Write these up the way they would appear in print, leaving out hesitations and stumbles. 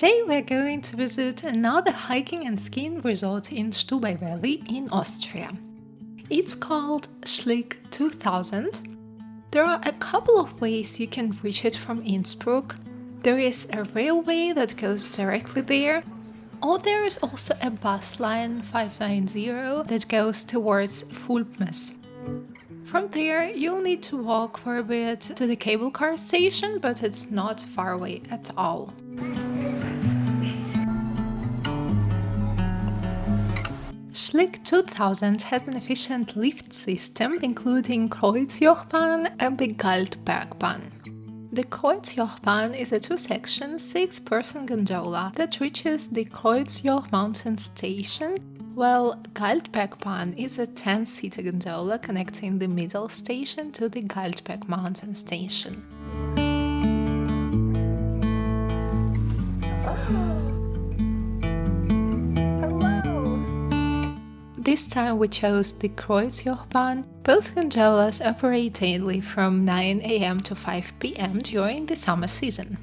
Today we're going to visit another hiking and skiing resort in Stubai Valley in Austria. It's called Schlick 2000. There are a couple of ways you can reach it from Innsbruck. There is a railway that goes directly there, or there is also a bus line 590 that goes towards Fulpmes. From there, you'll need to walk for a bit to the cable car station, but it's not far away at all. Schlick 2000 has an efficient lift system, including Kreuzjochbahn and the Gleitschirmfliegen. The Kreuzjochbahn is a two-section, 6-person gondola that reaches the Kreuzjoch mountain station, while Gleitschirmfliegen is a 10-seater gondola connecting the middle station to the Gleitschirmfliegen mountain station. This time we chose the Kreuzjochbahn. Both gondolas operate daily from 9 a.m. to 5 p.m. during the summer season.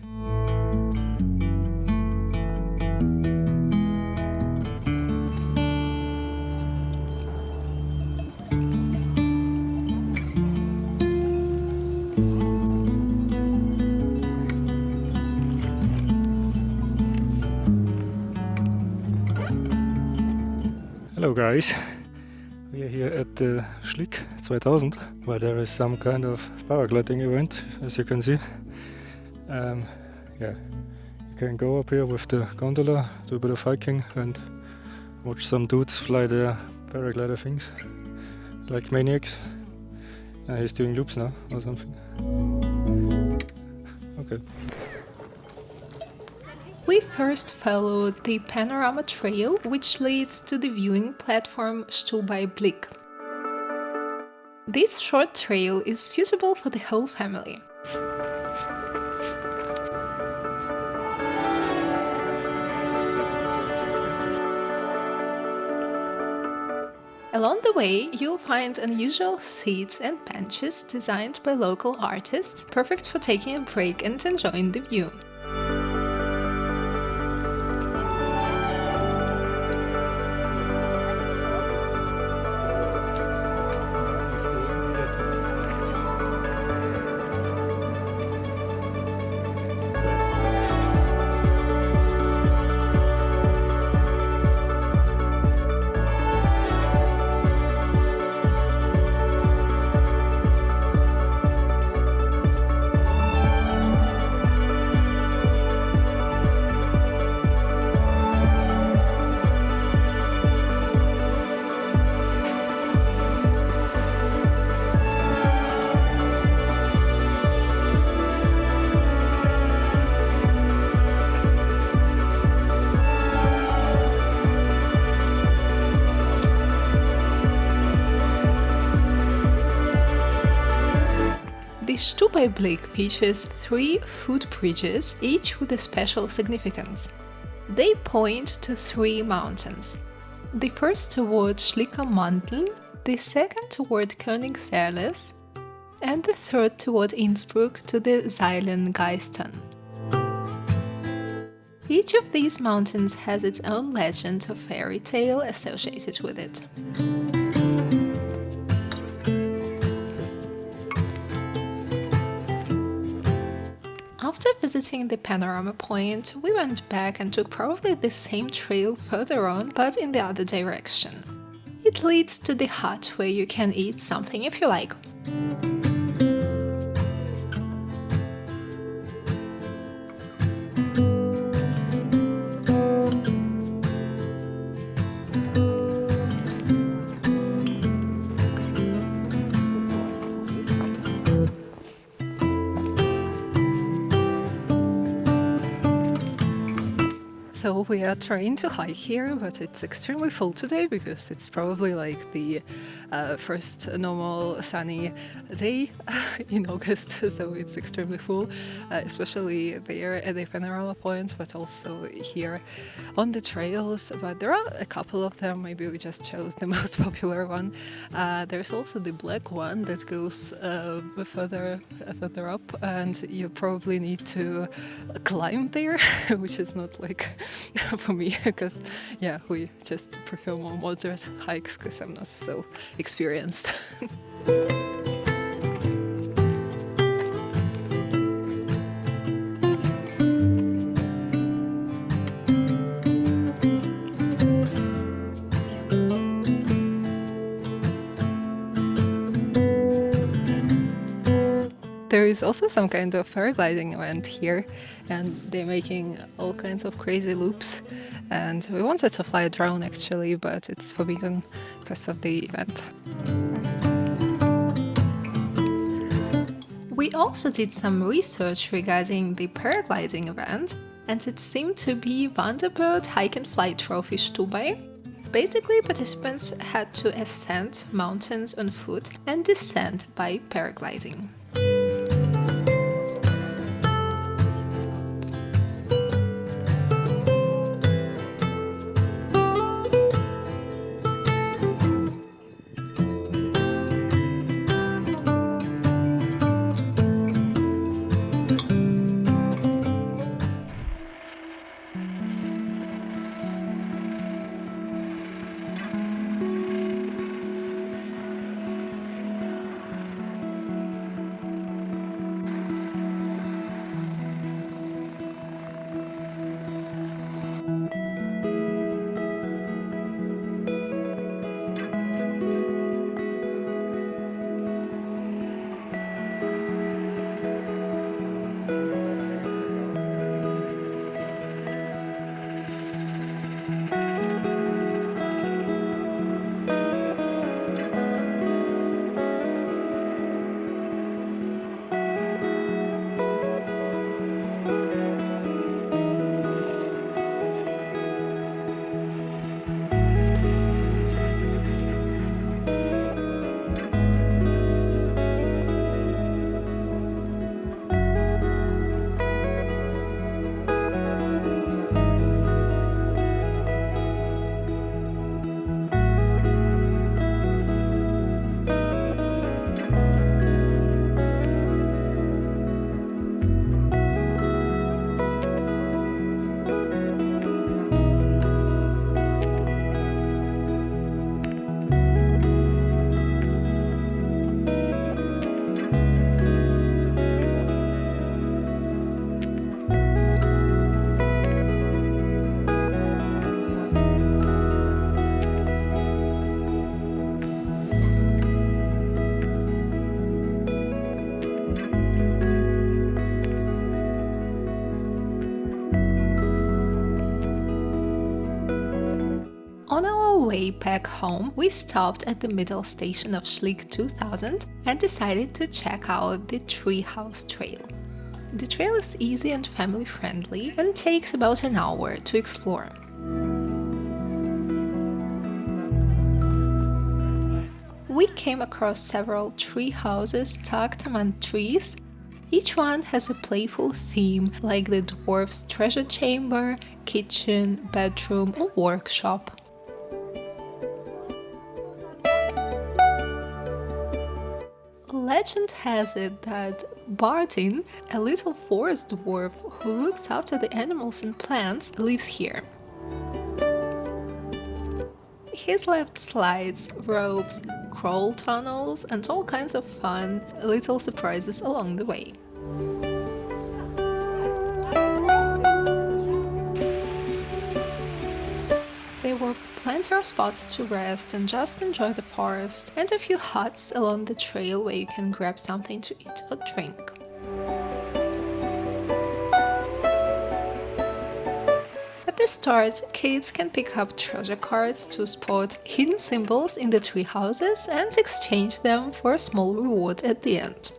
Hello guys, we are here at the Schlick 2000, where there is some kind of paragliding event, as you can see. You can go up here with the gondola, do a bit of hiking and watch some dudes fly their paraglider things like maniacs. He's doing loops now or something. Okay. We first followed the Panorama Trail, which leads to the viewing platform StubaiBlick. This short trail is suitable for the whole family. Along the way, you'll find unusual seats and benches designed by local artists, perfect for taking a break and enjoying the view. The StubaiBlick features 3 footbridges, each with a special significance. They point to 3 mountains. The first toward Schlickeralm, the second toward Königsberg, and the third toward Innsbruck to the Seilengeistern. Each of these mountains has its own legend or fairy tale associated with it. After visiting the panorama point, we went back and took probably the same trail further on, but in the other direction. It leads to the hut where you can eat something if you like. So we are trying to hike here, but it's extremely full today because it's probably like the first normal sunny day in August, so it's extremely full, especially there at the panorama point, but also here on the trails. But there are a couple of them, maybe we just chose the most popular one. There's also the black one that goes further up, and you probably need to climb there, which is not like for me, because we just prefer more moderate hikes because I'm not so experienced. There is also some kind of paragliding event here, and they're making all kinds of crazy loops. And we wanted to fly a drone actually, but it's forbidden because of the event. We also did some research regarding the paragliding event, and it seemed to be WANDERBIRD Hike and Fly Trophy Stubai. Basically, participants had to ascend mountains on foot and descend by paragliding. On our way back home, we stopped at the middle station of Schlick 2000 and decided to check out the Treehouse Trail. The trail is easy and family friendly and takes about an hour to explore. We came across several tree houses tucked among trees. Each one has a playful theme, like the dwarf's treasure chamber, kitchen, bedroom, or workshop. Legend has it that Bartin, a little forest dwarf who looks after the animals and plants, lives here. He's left slides, ropes, crawl tunnels, and all kinds of fun little surprises along the way. There were plenty of spots to rest and just enjoy the forest, and a few huts along the trail where you can grab something to eat or drink. At the start, kids can pick up treasure cards to spot hidden symbols in the tree houses and exchange them for a small reward at the end.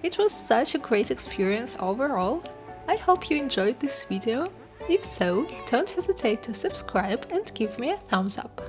It was such a great experience overall. I hope you enjoyed this video. If so, don't hesitate to subscribe and give me a thumbs up.